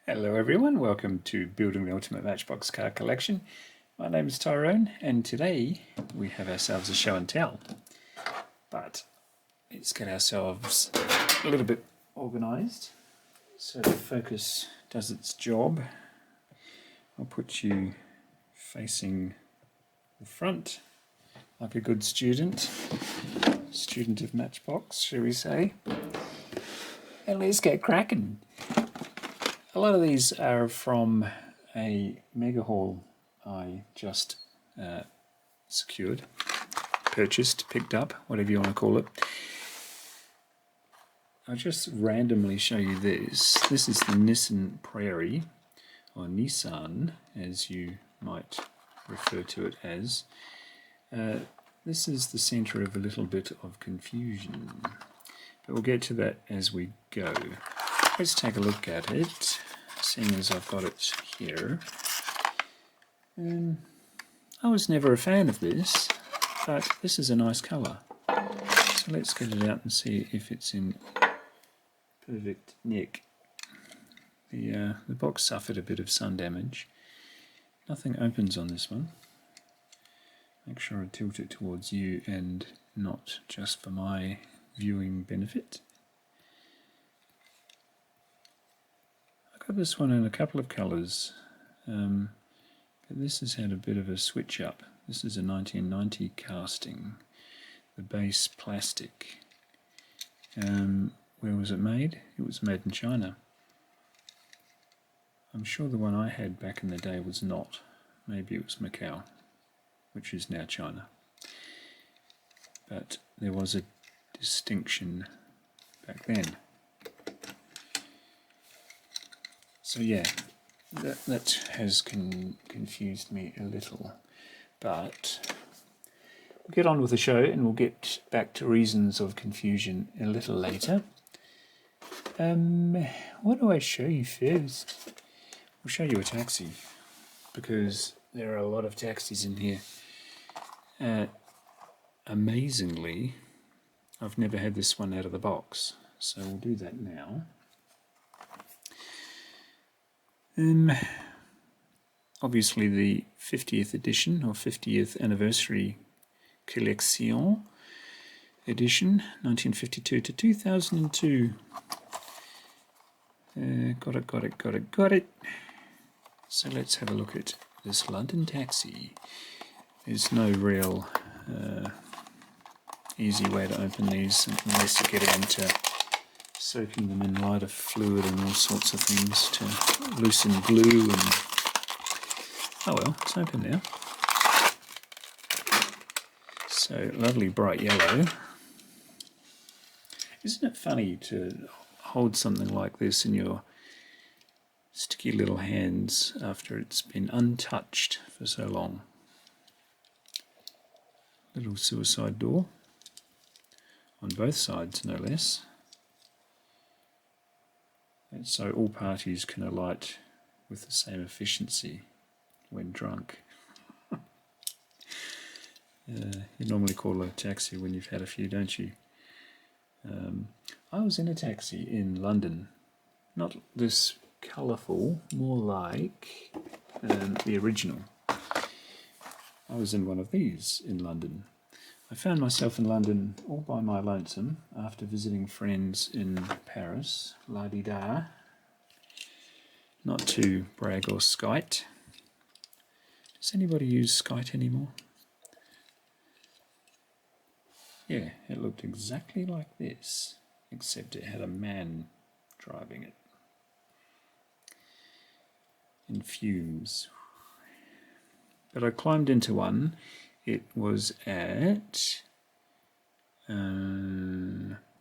Hello everyone, welcome to Building the Ultimate Matchbox Car Collection. My name is Tyrone and today we have ourselves a show and tell. But let's get ourselves a little bit organised so the focus does its job. I'll put you facing the front like a good student of Matchbox, shall we say. And let's get cracking. A lot of these are from a mega haul I just secured, purchased, picked up, whatever you want to call it. I'll just randomly show you this. This is the Nissan Prairie, or Nissan as you might refer to it as. This is the centre of a little bit of confusion, but we'll get to that as we go. Let's take a look at it, seeing as I've got it here. I was never a fan of this, but this is a nice colour. So let's get it out and see if it's in perfect nick. The box suffered a bit of sun damage. Nothing opens on this one. Make sure I tilt it towards you and not just for my viewing benefit. Got this one in a couple of colours, but this has had a bit of a switch up. This is a 1990 casting, the base plastic. Where was it made? It was made in China. I'm sure the one I had back in the day was not. Maybe it was Macau, which is now China. But there was a distinction back then. So yeah, that has confused me a little, but we'll get on with the show and we'll get back to reasons of confusion a little later. What do I show you first? We'll show you a taxi, because there are a lot of taxis in here. Amazingly, I've never had this one out of the box, so we'll do that now. Obviously the 50th edition or 50th anniversary collection edition, 1952 to 2002. Got it. So let's have a look at this London taxi. There's no real easy way to open these unless you get into soaking them in lighter fluid and all sorts of things to loosen glue and... Oh well, it's open now. So, lovely bright yellow. Isn't it funny to hold something like this in your sticky little hands after it's been untouched for so long? Little suicide door, on both sides no less. And so all parties can alight with the same efficiency when drunk. You normally call a taxi when you've had a few, don't you? I was in a taxi in London. Not this colourful, more like the original. I was in one of these in London. I found myself in London all by my lonesome after visiting friends in Paris, la-di-da. Not to brag or skite. Does anybody use skite anymore? Yeah, it looked exactly like this, except it had a man driving it. In fumes. But I climbed into one. It was at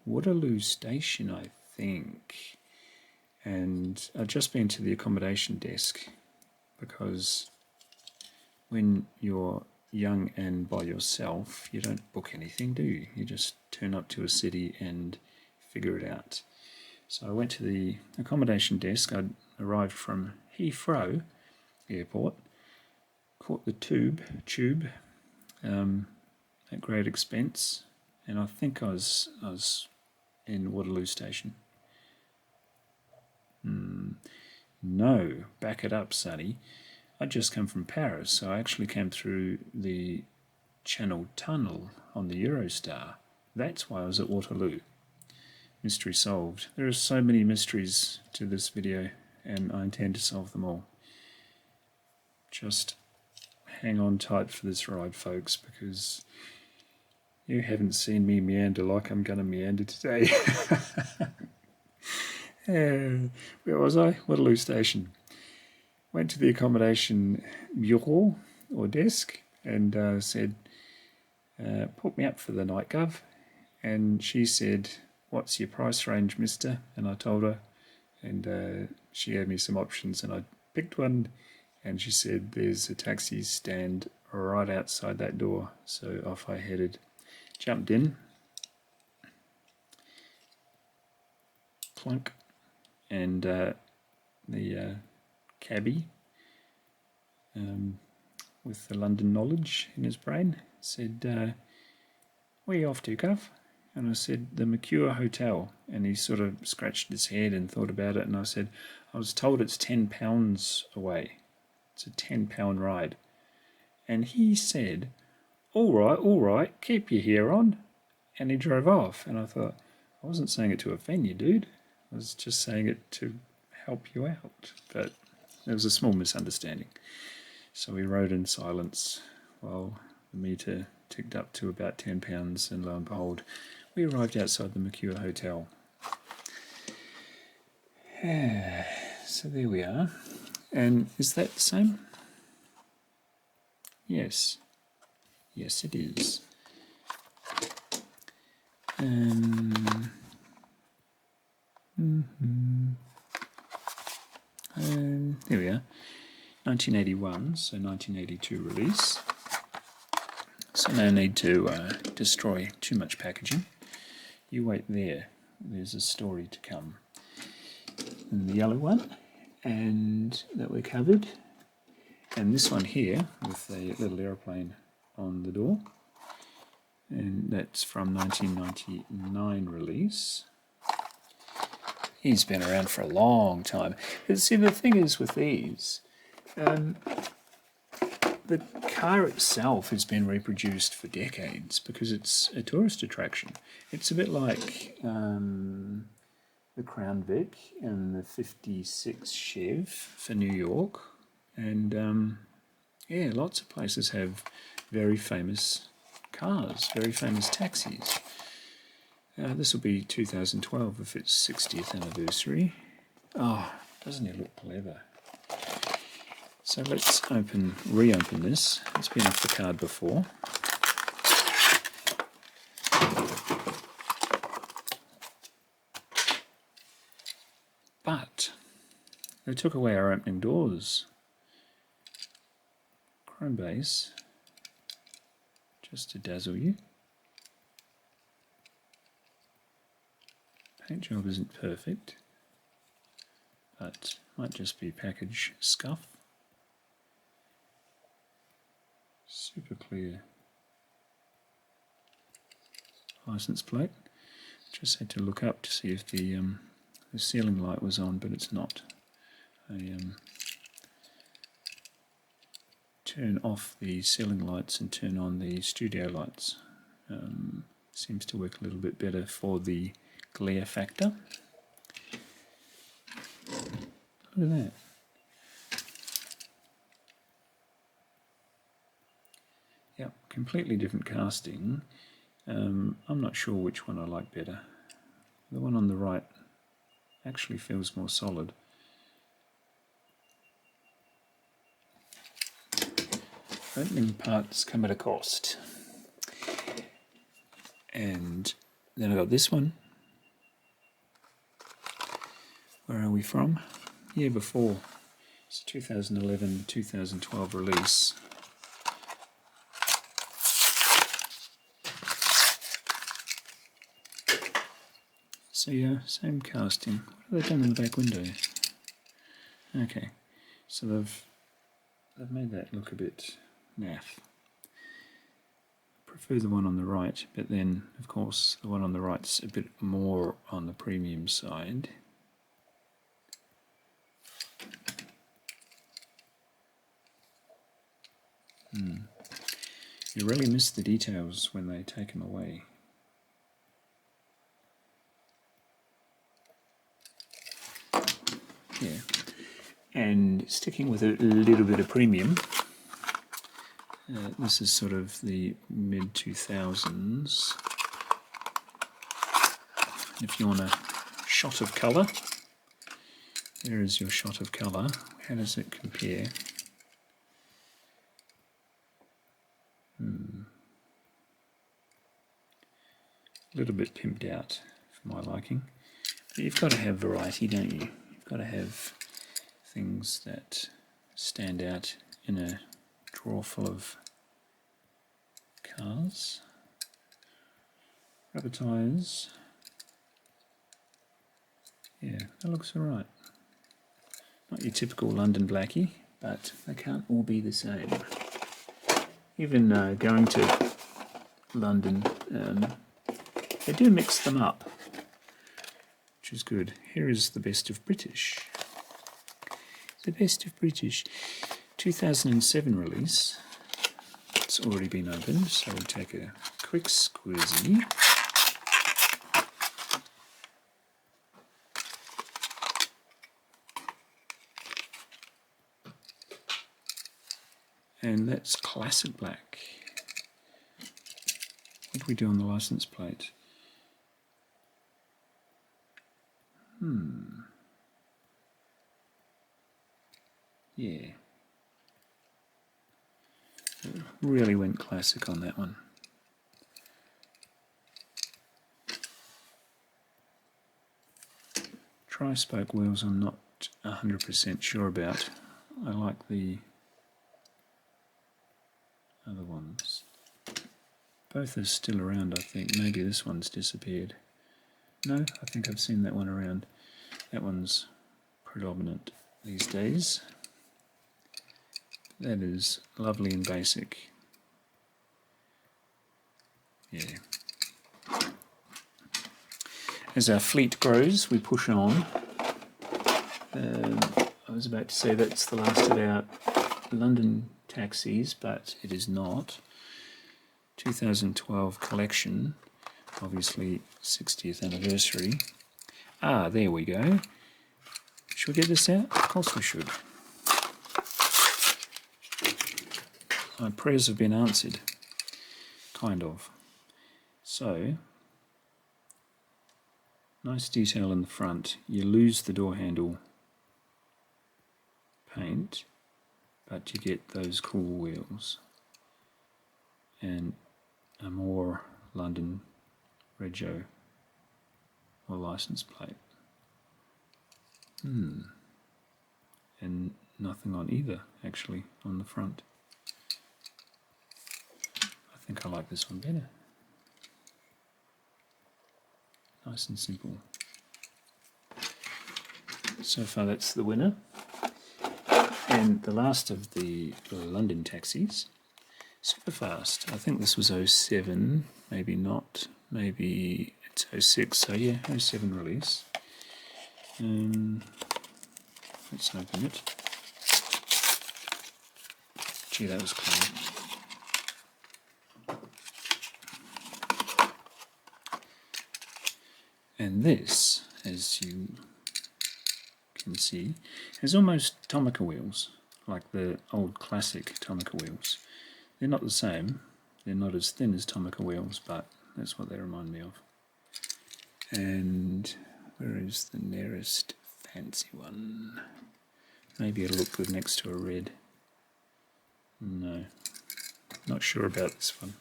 Waterloo Station, I think. And I'd just been to the accommodation desk, because when you're young and by yourself, you don't book anything, do you? You just turn up to a city and figure it out. So I went to the accommodation desk. I'd arrived from Heathrow Airport, caught the tube at great expense, and I think I was in Waterloo Station. No, back it up, Sonny. I just come from Paris, so I actually came through the Channel Tunnel on the Eurostar. That's why I was at Waterloo. Mystery solved. There are so many mysteries to this video, and I intend to solve them all. Just hang on tight for this ride, folks, because you haven't seen me meander like I'm going to meander today. Where was I? Waterloo Station. Went to the accommodation bureau or desk and said, put me up for the night, Gov. And she said, what's your price range, mister? And I told her, and she gave me some options, and I picked one, and she said, there's a taxi stand right outside that door. So off I headed. Jumped in. Clunk. And the cabbie, with the London knowledge in his brain, said, where are you off to, Gov? And I said, the Mercure Hotel. And he sort of scratched his head and thought about it. And I said, I was told it's £10 away. It's a £10 ride. And he said, all right, keep your hair on. And he drove off. And I thought, I wasn't saying it to offend you, dude. I was just saying it to help you out. But there was a small misunderstanding. So we rode in silence while the meter ticked up to about £10, and lo and behold, we arrived outside the Mercure Hotel. So there we are. And is that the same? Yes. Yes, it is. There we are. 1981, so 1982 release. So no need to destroy too much packaging. You wait there. There's a story to come. And the yellow one, and that we covered. And this one here with a little aeroplane on the door. And that's from 1999 release. He's been around for a long time. But see, the thing is with these, the car itself has been reproduced for decades because it's a tourist attraction. It's a bit like the Crown Vic and the 56 Chev for New York. And yeah, lots of places have very famous cars, very famous taxis. This will be 2012 if it's 60th anniversary. Oh, doesn't it look clever? So let's reopen this. It's been off the card before. But they took away our opening doors. Chrome base, just to dazzle you. Paint job isn't perfect, but might just be package scuff. Super clear license plate. Just had to look up to see if the ceiling light was on, but it's not. I turn off the ceiling lights and turn on the studio lights. Seems to work a little bit better for the glare factor. Look at that. Yep, completely different casting. I'm not sure which one I like better. The one on the right actually feels more solid. Opening parts come at a cost. And then I got this one. Where are we from? Year before. It's a 2011-2012 release. So yeah, same casting. What have they done in the back window? Okay, so they've made that look a bit naff. I prefer the one on the right, but then of course the one on the right's a bit more on the premium side. You really miss the details when they take them away. Yeah, and sticking with a little bit of premium, this is sort of the mid-2000s. If you want a shot of colour, there is your shot of colour. How does it compare? A little bit pimped out for my liking. But you've got to have variety, don't you? You've got to have things that stand out in a drawer full of cars. Rubber tyres. Yeah, that looks alright. Not your typical London blackie, but they can't all be the same. Even going to London, they do mix them up, which is good. Here is the Best of British. The Best of British 2007 release. It's already been opened, so we'll take a quick squeezy. And that's classic black. What do we do on the license plate? Yeah. Really went classic on that one. Tri-spoke wheels I'm not 100% sure about. I like the other ones. Both are still around, I think. Maybe this one's disappeared. No, I think I've seen that one around. That one's predominant these days. That is lovely and basic. Yeah. As our fleet grows, we push on. I was about to say that's the last of our London taxis, but it is not. 2012 collection, obviously 60th anniversary. Ah, there we go. Should we get this out? Of course we should. My prayers have been answered. Kind of. So, nice detail in the front. You lose the door handle paint, but you get those cool wheels. And a more London rego or license plate. And nothing on either, actually, on the front. I think I like this one better. Nice and simple. So far that's the winner. And the last of the London taxis. Super fast. I think this was 07, maybe not, maybe it's 06, so yeah, 07 release. Let's open it. Gee, that was clean. And this, as you can see, has almost Tomica wheels, like the old classic Tomica wheels. They're not the same, they're not as thin as Tomica wheels, but that's what they remind me of. And where is the nearest fancy one? Maybe it'll look good next to a red. No, not sure about this one.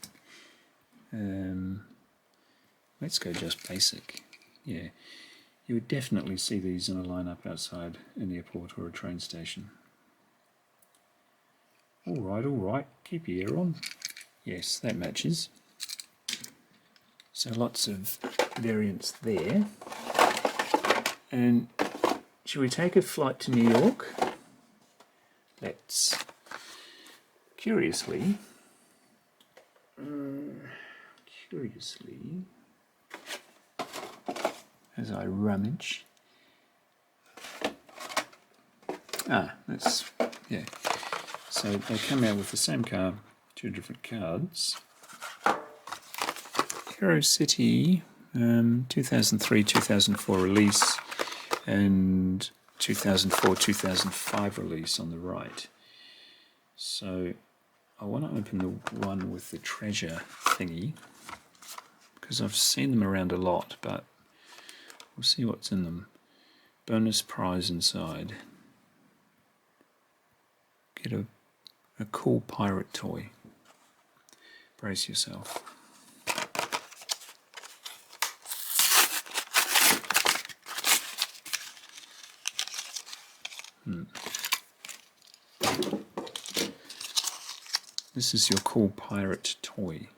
Let's go just basic. Yeah, you would definitely see these in a lineup outside an airport or a train station. All right, keep your ear on. Yes, that matches. So lots of variants there. And shall we take a flight to New York? Let's. Curiously, as I rummage. That's, yeah. So they come out with the same car, two different cards. Hero City, 2003-2004 release, and 2004-2005 release on the right. So I want to open the one with the treasure thingy, because I've seen them around a lot, but we'll see what's in them. Bonus prize inside. Get a cool pirate toy. Brace yourself. This is your cool pirate toy.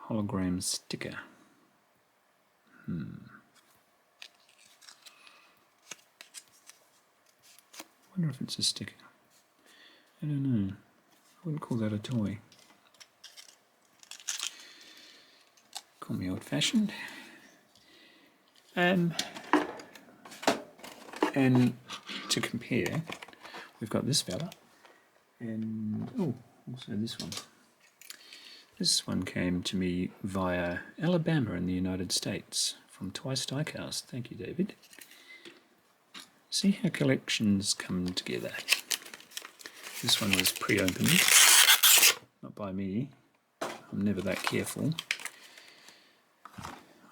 Hologram sticker. Wonder if it's a sticker. I don't know. I wouldn't call that a toy. Call me old-fashioned. And to compare, we've got this fella, and also this one. This one came to me via Alabama in the United States from Twice Diecast. Thank you, David. See how collections come together. This one was pre-opened, not by me. I'm never that careful.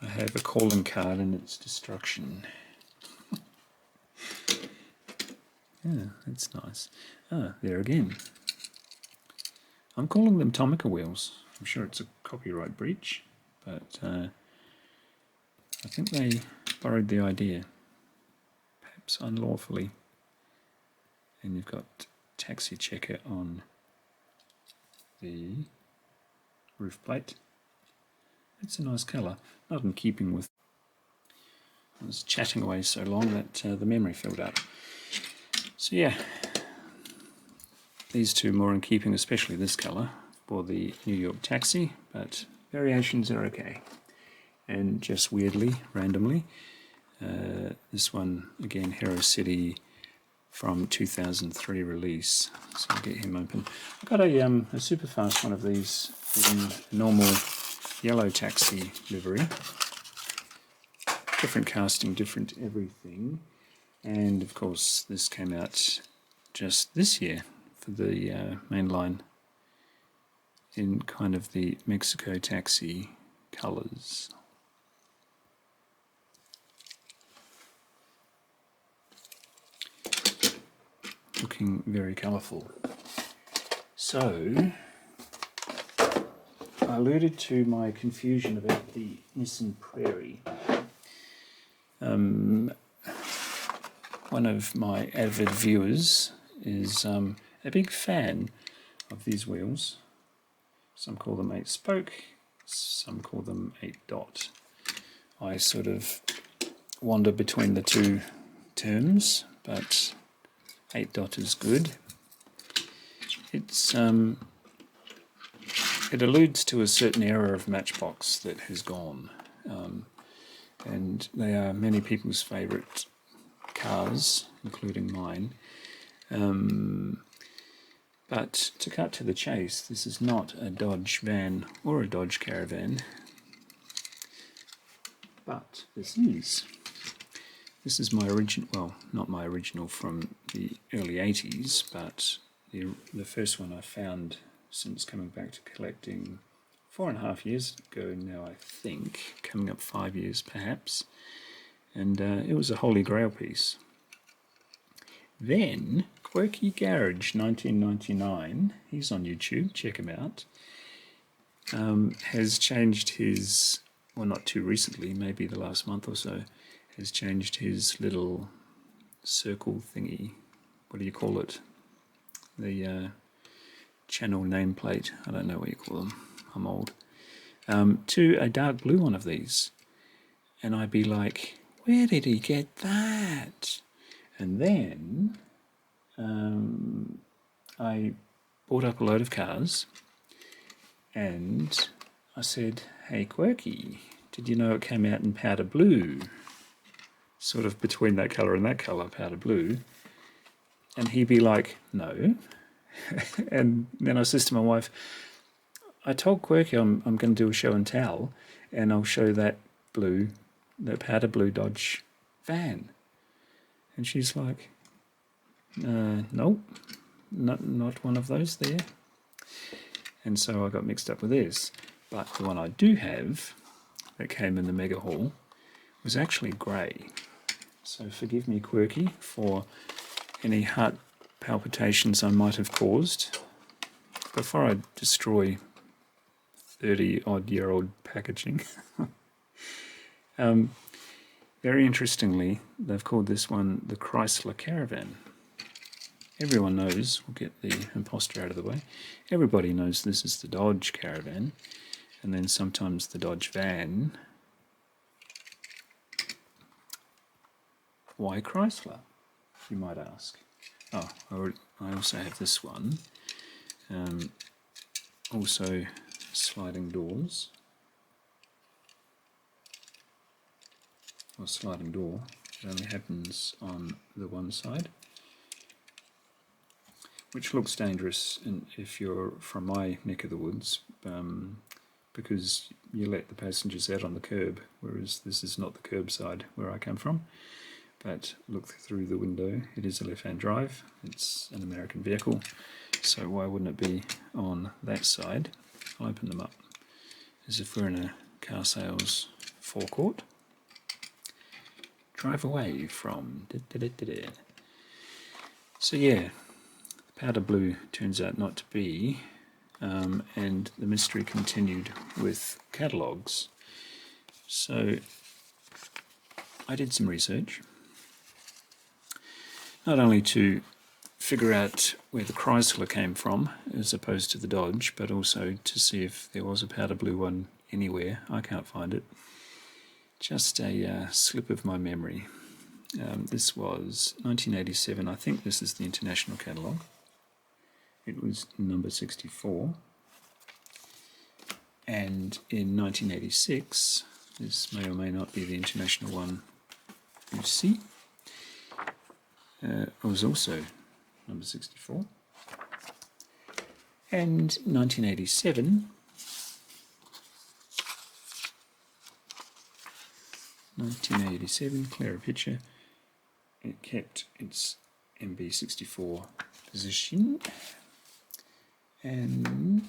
I have a calling card and its destruction. Yeah, that's nice. Ah, there again. I'm calling them Tomica wheels. I'm sure it's a copyright breach, but I think they borrowed the idea, perhaps unlawfully. And you've got taxi checker on the roof plate. It's a nice colour, not in keeping with... I was chatting away so long that the memory filled up. So yeah, these two more in keeping, especially this colour, for the New York taxi, but variations are okay. And just weirdly, randomly, this one, again, Hero City from 2003 release. So I'll get him open. I've got a super fast one of these in normal yellow taxi livery. Different casting, different everything. And of course, this came out just this year for the mainline in kind of the Mexico taxi colours. Looking very colourful. So, I alluded to my confusion about the Nissan Prairie. One of my avid viewers is a big fan of these wheels. Some call them 8-spoke, some call them 8-dot. I sort of wander between the two terms, but 8-dot is good. It's it alludes to a certain era of Matchbox that has gone, and they are many people's favourite cars, including mine. But to cut to the chase, this is not a Dodge van or a Dodge Caravan, but this is. This is my original, well, not my original from the early 80s, but the first one I found since coming back to collecting 4.5 years ago now, I think, coming up 5 years perhaps, and it was a holy grail piece. Then Quirky Garage 1999, he's on YouTube, check him out, has changed his, well, not too recently, maybe the last month or so, has changed his little circle thingy, what do you call it, the channel nameplate, I don't know what you call them, I'm old, to a dark blue one of these. And I'd be like, where did he get that? And then I bought up a load of cars and I said, hey Quirky, did you know it came out in powder blue? Sort of between that colour and that colour, powder blue. and he'd be like, no. And then I says to my wife, I told Quirky I'm going to do a show and tell, and I'll show that powder blue Dodge van. And she's like, nope, not one of those there. And so I got mixed up with this. But the one I do have that came in the mega haul was actually grey. So forgive me, Quirky, for any heart palpitations I might have caused. Before I destroy 30-odd-year-old packaging. Very interestingly, they've called this one the Chrysler Caravan. Everyone knows, we'll get the imposter out of the way, everybody knows this is the Dodge Caravan, and then sometimes the Dodge Van. Why Chrysler, you might ask? Oh, I also have this one. Also sliding doors. Or sliding door. It only happens on the one side, which looks dangerous if you're from my neck of the woods, because you let the passengers out on the curb, whereas this is not the curb side where I come from. But look through the window, it is a left-hand drive, it's an American vehicle, so why wouldn't it be on that side? I'll open them up as if we're in a car sales forecourt. Drive away from... So yeah, powder blue turns out not to be, and the mystery continued with catalogues. So I did some research, not only to figure out where the Chrysler came from as opposed to the Dodge, but also to see if there was a powder blue one anywhere. I can't find it. Just a slip of my memory. This was 1987. I think this is the international catalogue. It was number 64. And in 1986, this may or may not be the international one you see, it was also number 64. And 1987, 1987, clearer picture, it kept its MB64 position. And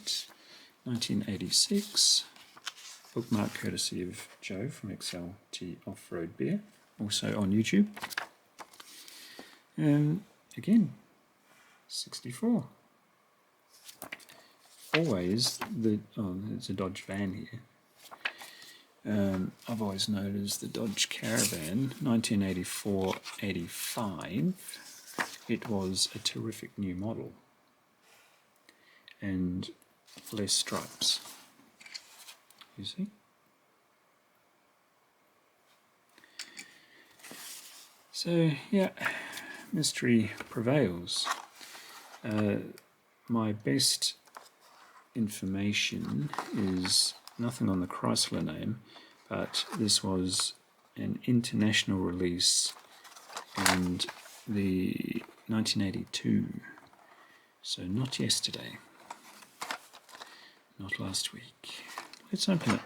1986, bookmark courtesy of Joe from XLT Off-Road Beer, also on YouTube. And again, 64. Always there's a Dodge van here. I've always known it as the Dodge Caravan, 1984-85. It was a terrific new model and less stripes, you see. So yeah, mystery prevails. My best information is nothing on the Chrysler name, but this was an international release and the 1982, so not yesterday, not last week. Let's open it.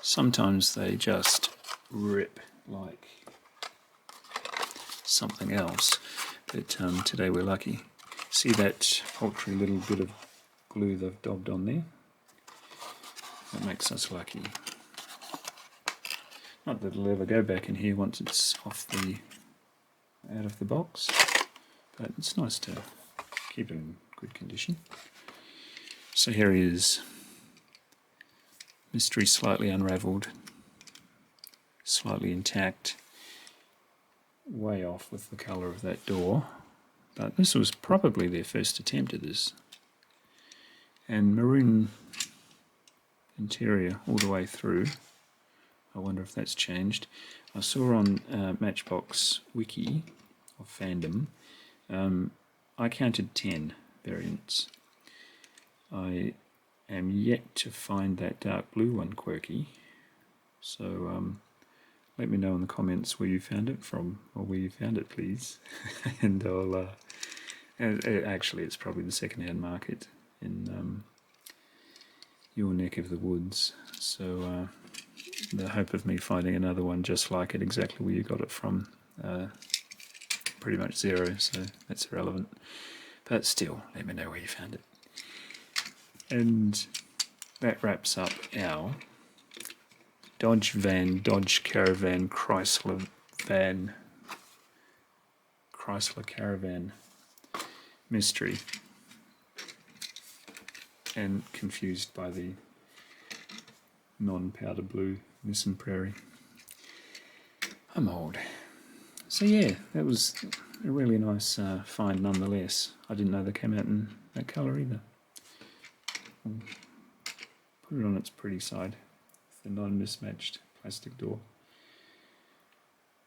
Sometimes they just rip like something else, but today we're lucky. See that paltry little bit of glue they've daubed on there? That makes us lucky. Not that it'll ever go back in here once it's out of the box, but it's nice to keep it in good condition. So here he is. Mystery slightly unravelled, slightly intact, way off with the colour of that door, but this was probably their first attempt at this. And maroon interior all the way through. I wonder if that's changed. I saw on Matchbox wiki of fandom, I counted 10 variants. I am yet to find that dark blue one, Quirky, so let me know in the comments where you found it from, or where you found it, please. And I'll actually, it's probably the second-hand market in your neck of the woods. So the hope of me finding another one just like it, exactly where you got it from, pretty much zero, so that's irrelevant. But still, let me know where you found it. And that wraps up our Dodge van, Dodge Caravan, Chrysler Caravan mystery. And confused by the non-powder blue Nissan Prairie. I'm old. So yeah, that was a really nice find nonetheless. I didn't know they came out in that colour either. I'll put it on its pretty side, the non-mismatched plastic door.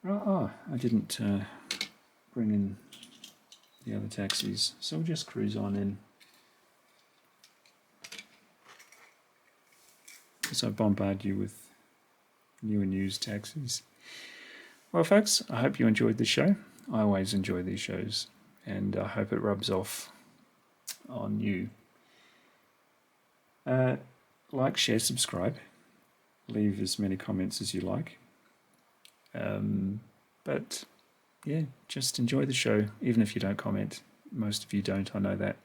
Oh, I didn't bring in the other taxis, so we'll just cruise on in. As I bombard you with new and used taxis. Well, folks, I hope you enjoyed the show. I always enjoy these shows, and I hope it rubs off on you. Like, share, subscribe. Leave as many comments as you like. But yeah, just enjoy the show, even if you don't comment. Most of you don't, I know that.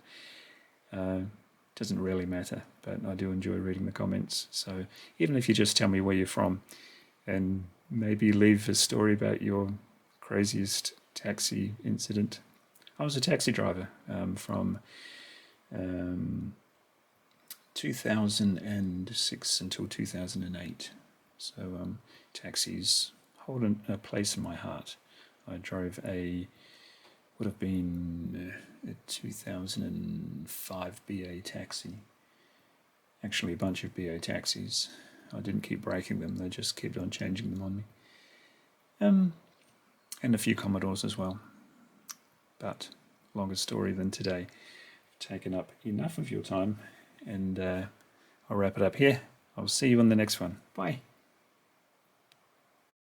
Doesn't really matter, but I do enjoy reading the comments. So even if you just tell me where you're from, and maybe leave a story about your craziest taxi incident. I was a taxi driver from 2006 until 2008. So taxis hold a place in my heart. I drove would have been a 2005 BA taxi. Actually, a bunch of BA taxis. I didn't keep breaking them, they just kept on changing them on me. And a few Commodores as well. But longer story than today. I've taken up enough of your time, and I'll wrap it up here. I'll see you on the next one. Bye.